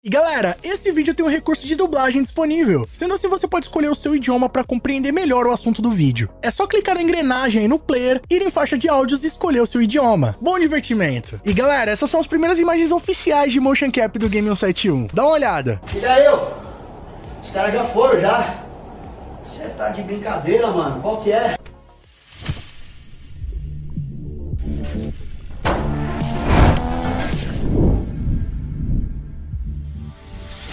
E galera, esse vídeo tem um recurso de dublagem disponível, sendo assim você pode escolher o seu idioma para compreender melhor o assunto do vídeo. É só clicar na engrenagem aí no player, ir em faixa de áudios e escolher o seu idioma. Bom divertimento! E galera, essas são as primeiras imagens oficiais de motion cap do Game 171. Dá uma olhada. E daí, os caras já foram já. Você tá de brincadeira, mano. Qual que é?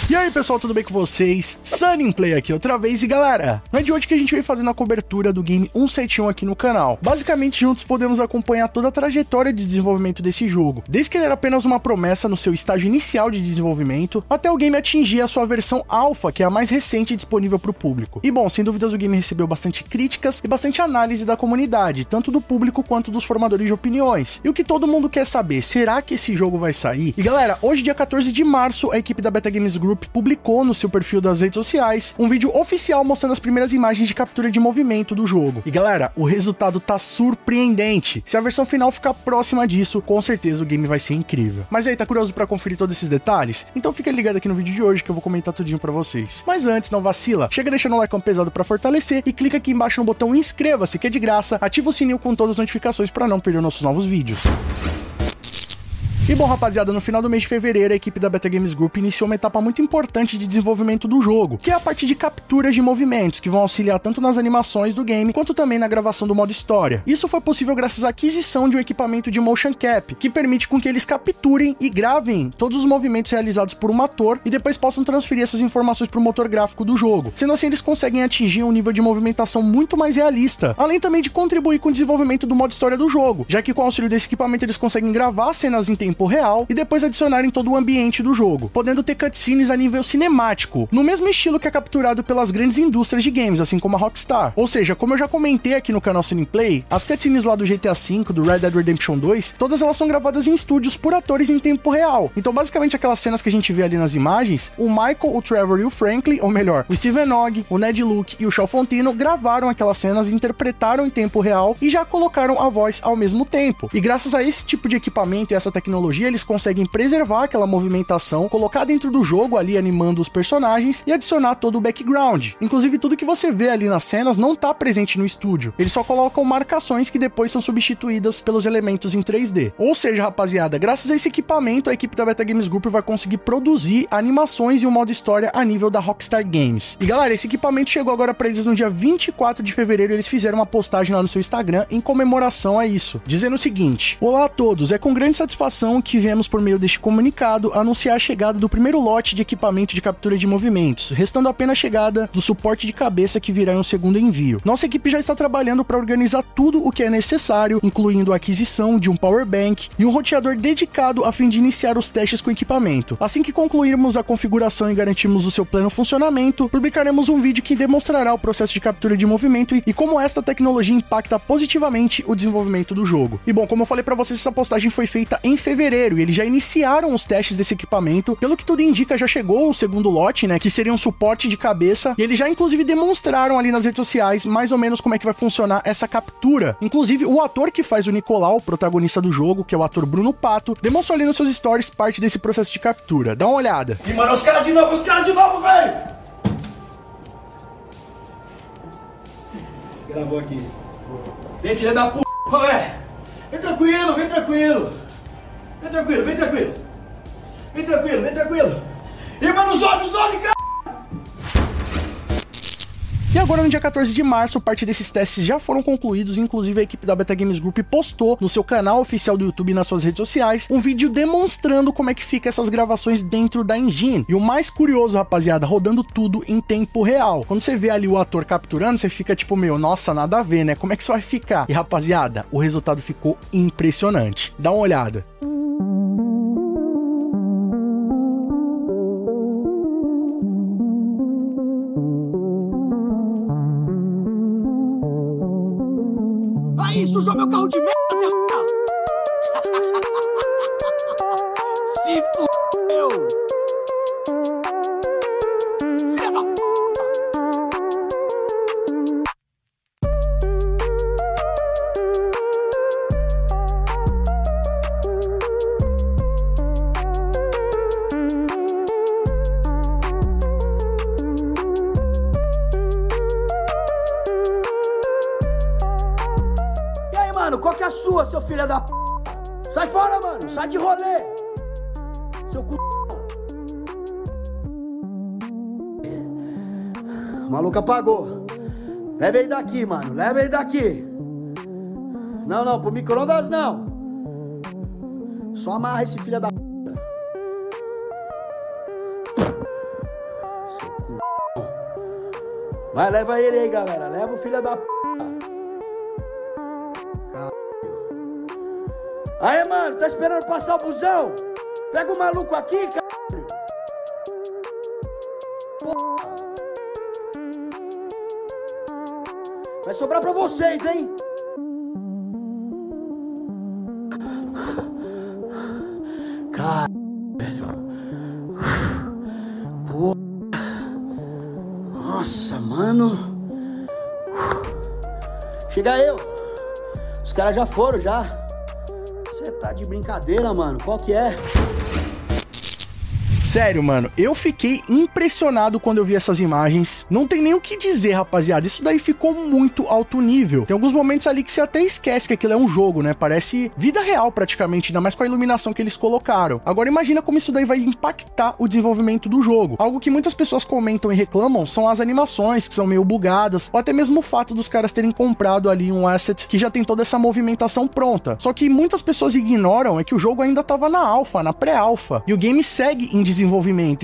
E aí pessoal, tudo bem com vocês? Sunny Play aqui outra vez e galera, não é de hoje que a gente vem fazendo a cobertura do Game 171 aqui no canal. Basicamente juntos podemos acompanhar toda a trajetória de desenvolvimento desse jogo, desde que ele era apenas uma promessa no seu estágio inicial de desenvolvimento, até o game atingir a sua versão alpha, que é a mais recente disponível para o público. E bom, sem dúvidas o game recebeu bastante críticas e bastante análise da comunidade, tanto do público quanto dos formadores de opiniões. E o que todo mundo quer saber, será que esse jogo vai sair? E galera, hoje dia 14 de março, a equipe da Beta Games Group publicou no seu perfil das redes sociais um vídeo oficial mostrando as primeiras imagens de captura de movimento do jogo. E galera, o resultado tá surpreendente. Se a versão final ficar próxima disso, com certeza o game vai ser incrível. Mas aí, tá curioso pra conferir todos esses detalhes? Então fica ligado aqui no vídeo de hoje que eu vou comentar tudinho pra vocês. Mas antes, não vacila, chega deixando o like pesado pra fortalecer e clica aqui embaixo no botão inscreva-se, que é de graça, ativa o sininho com todas as notificações pra não perder nossos novos vídeos. E bom rapaziada, no final do mês de fevereiro a equipe da Beta Games Group iniciou uma etapa muito importante de desenvolvimento do jogo, que é a parte de capturas de movimentos, que vão auxiliar tanto nas animações do game, quanto também na gravação do modo história. Isso foi possível graças à aquisição de um equipamento de motion cap, que permite com que eles capturem e gravem todos os movimentos realizados por um ator e depois possam transferir essas informações para o motor gráfico do jogo. Sendo assim, eles conseguem atingir um nível de movimentação muito mais realista, além também de contribuir com o desenvolvimento do modo história do jogo, já que com o auxílio desse equipamento eles conseguem gravar cenas em tempo real e depois adicionarem todo o ambiente do jogo, podendo ter cutscenes a nível cinemático, no mesmo estilo que é capturado pelas grandes indústrias de games, assim como a Rockstar. Ou seja, como eu já comentei aqui no canal Sunny Play, as cutscenes lá do GTA V, do Red Dead Redemption 2, todas elas são gravadas em estúdios por atores em tempo real. Então basicamente aquelas cenas que a gente vê ali nas imagens, o Michael, o Trevor e o Franklin, ou melhor, o Steven Ogg, o Ned Luke e o Shaw Fontino gravaram aquelas cenas, interpretaram em tempo real e já colocaram a voz ao mesmo tempo. E graças a esse tipo de equipamento e essa tecnologia, eles conseguem preservar aquela movimentação, colocar dentro do jogo ali animando os personagens e adicionar todo o background. Inclusive tudo que você vê ali nas cenas não tá presente no estúdio, eles só colocam marcações que depois são substituídas pelos elementos em 3D. Ou seja, rapaziada, graças a esse equipamento a equipe da Beta Games Group vai conseguir produzir animações e um modo história a nível da Rockstar Games. E galera, esse equipamento chegou agora pra eles no dia 24 de fevereiro, eles fizeram uma postagem lá no seu Instagram em comemoração a isso, dizendo o seguinte: olá a todos, é com grande satisfação que viemos por meio deste comunicado anunciar a chegada do primeiro lote de equipamento de captura de movimentos, restando apenas a chegada do suporte de cabeça que virá em um segundo envio. Nossa equipe já está trabalhando para organizar tudo o que é necessário, incluindo a aquisição de um power bank e um roteador dedicado a fim de iniciar os testes com o equipamento. Assim que concluirmos a configuração e garantirmos o seu pleno funcionamento, publicaremos um vídeo que demonstrará o processo de captura de movimento e como esta tecnologia impacta positivamente o desenvolvimento do jogo. E bom, como eu falei para vocês, essa postagem foi feita em fevereiro e eles já iniciaram os testes desse equipamento. Pelo que tudo indica, já chegou o segundo lote, né, que seria um suporte de cabeça, e eles já inclusive demonstraram ali nas redes sociais mais ou menos como é que vai funcionar essa captura. Inclusive o ator que faz o Nicolau, o protagonista do jogo, que é o ator Bruno Pato, demonstrou ali nos seus stories parte desse processo de captura. Dá uma olhada. E mano, os caras de novo, velho! Gravou aqui. Vem, filha da p***, qual é? Vem tranquilo, vem tranquilo. Vem tranquilo, vem tranquilo. Vem tranquilo, vem tranquilo. E mano, sobe, cara! E agora no dia 14 de março, parte desses testes já foram concluídos, inclusive a equipe da Beta Games Group postou no seu canal oficial do YouTube e nas suas redes sociais um vídeo demonstrando como é que fica essas gravações dentro da engine. E o mais curioso, rapaziada, rodando tudo em tempo real. Quando você vê ali o ator capturando, você fica tipo, meu, nossa, nada a ver, né? Como é que isso vai ficar? E rapaziada, o resultado ficou impressionante. Dá uma olhada. Aí, sujou meu carro de merda, Zé Se fudeu! Filha da p***! sua, seu filho da p... Sai fora, mano. Sai de rolê. Seu c... O maluco apagou. Leva ele daqui, mano. Leva ele daqui. Não, não. Pro micro-ondas, não. Só amarra esse filho da p... Seu c... Vai, leva ele aí, galera. Leva o filho da p... Aí, mano, tá esperando passar o busão? Pega o maluco aqui, caralho. Porra. Vai sobrar pra vocês, hein? Caralho, velho. Porra. Nossa, mano. Chega eu. Os caras já foram, já. Você tá de brincadeira, mano? Qual que é? Sério, mano, eu fiquei impressionado quando eu vi essas imagens. Não tem nem o que dizer, rapaziada. Isso daí ficou muito alto nível. Tem alguns momentos ali que você até esquece que aquilo é um jogo, né? Parece vida real praticamente, ainda mais com a iluminação que eles colocaram. Agora imagina como isso daí vai impactar o desenvolvimento do jogo. Algo que muitas pessoas comentam e reclamam são as animações, que são meio bugadas, ou até mesmo o fato dos caras terem comprado ali um asset que já tem toda essa movimentação pronta. Só que muitas pessoas ignoram é que o jogo ainda tava na alfa, na pré-alfa, e o game segue em desenvolvimento.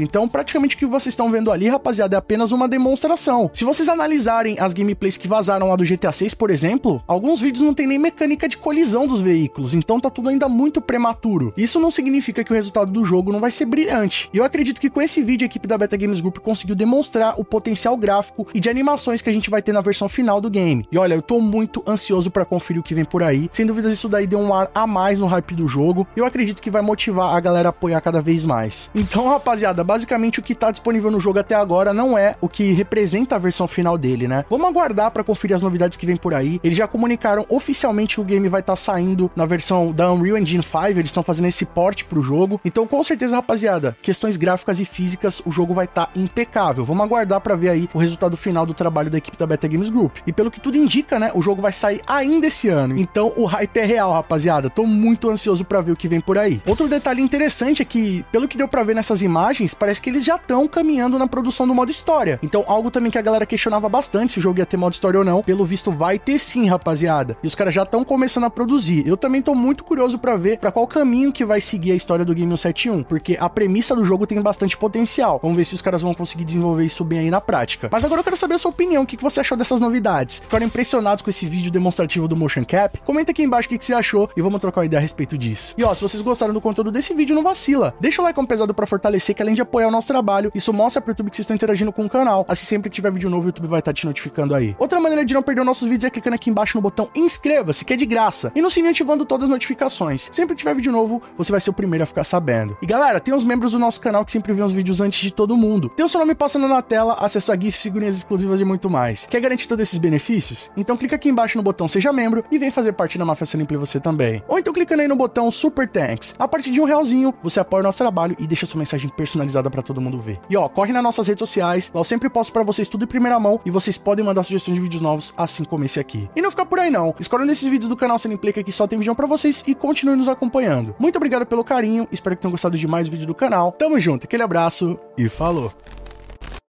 Então, praticamente o que vocês estão vendo ali, rapaziada, é apenas uma demonstração. Se vocês analisarem as gameplays que vazaram lá do GTA 6, por exemplo, alguns vídeos não tem nem mecânica de colisão dos veículos, então tá tudo ainda muito prematuro. Isso não significa que o resultado do jogo não vai ser brilhante. E eu acredito que com esse vídeo a equipe da Beta Games Group conseguiu demonstrar o potencial gráfico e de animações que a gente vai ter na versão final do game. E olha, eu tô muito ansioso pra conferir o que vem por aí. Sem dúvidas, isso daí deu um ar a mais no hype do jogo. E eu acredito que vai motivar a galera a apoiar cada vez mais. Então, rapaziada, basicamente o que tá disponível no jogo até agora não é o que representa a versão final dele, né? Vamos aguardar pra conferir as novidades que vem por aí. Eles já comunicaram oficialmente que o game vai estar saindo na versão da Unreal Engine 5, eles estão fazendo esse port pro jogo. Então, com certeza, rapaziada, questões gráficas e físicas, o jogo vai estar impecável. Vamos aguardar pra ver aí o resultado final do trabalho da equipe da Beta Games Group. E pelo que tudo indica, né, o jogo vai sair ainda esse ano. Então, o hype é real, rapaziada. Tô muito ansioso pra ver o que vem por aí. Outro detalhe interessante é que, pelo que deu pra ver nessas imagens, parece que eles já estão caminhando na produção do modo história. Então, algo também que a galera questionava bastante se o jogo ia ter modo história ou não, pelo visto vai ter sim, rapaziada. E os caras já estão começando a produzir. Eu também tô muito curioso pra ver pra qual caminho que vai seguir a história do Game 171, porque a premissa do jogo tem bastante potencial. Vamos ver se os caras vão conseguir desenvolver isso bem aí na prática. Mas agora eu quero saber a sua opinião, o que você achou dessas novidades? Ficaram impressionados com esse vídeo demonstrativo do Motion Cap? Comenta aqui embaixo o que você achou e vamos trocar uma ideia a respeito disso. E ó, se vocês gostaram do conteúdo desse vídeo, não vacila. Deixa o like pesado pra fortalecer, que além de apoiar o nosso trabalho, isso mostra pro YouTube que vocês estão interagindo com o canal. Assim, sempre que tiver vídeo novo, o YouTube vai estar te notificando aí. Outra maneira de não perder os nossos vídeos é clicando aqui embaixo no botão inscreva-se, que é de graça, e no sininho ativando todas as notificações. Sempre que tiver vídeo novo, você vai ser o primeiro a ficar sabendo. E galera, tem os membros do nosso canal que sempre vêem os vídeos antes de todo mundo. Tem o seu nome passando na tela, acesso a GIFs, figurinhas exclusivas e muito mais. Quer garantir todos esses benefícios? Então clica aqui embaixo no botão seja membro e vem fazer parte da Máfia Sunnyplay você também. Ou então clicando aí no botão Super Thanks. A partir de R$1, você apoia o nosso trabalho e deixa sua mensagem personalizada pra todo mundo ver. E ó, corre nas nossas redes sociais, lá eu sempre posto pra vocês tudo em primeira mão e vocês podem mandar sugestões de vídeos novos, assim como esse aqui. E não fica por aí não, escolha um desses vídeos do canal Sunnyplay que aqui só tem vídeo pra vocês e continue nos acompanhando. Muito obrigado pelo carinho, espero que tenham gostado de mais vídeo do canal. Tamo junto, aquele abraço e falou!